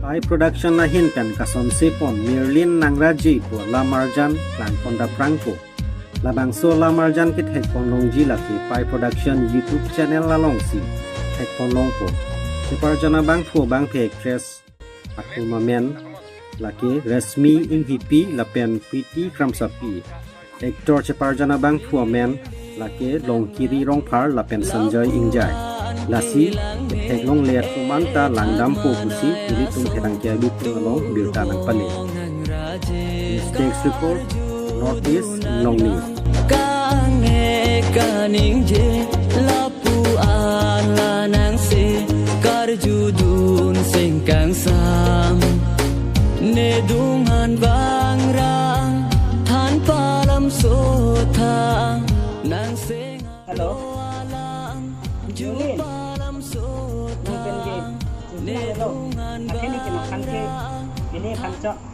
Pai production na hinten kason sipon Mirlin Nangraji po Lamarjan Klan Ponda Prangko. Labang so Lamarjan kit hek ponlongji laki Pai production YouTube channel lalong si hek ponlong po. Separjana bang po bang pe actress aku mamen laki resmi MVP lapen Priti Kramsapi. Aktor separjana bang po men laki long kiri rong par lapen Sanjay Ingjai. Lasi hek long liat kumanta langdam po pusi ili tung terang kia bitung along bilta nang pale. Mistakes report Northeast Long News. Kange kaning je lapuan lanang se karjudun singkang sam nedungan bangrang han palam sota nang sing Hello. Julin. palam sota Mungkin game. Hello. Akhirnya kita makan ke ini kan cok.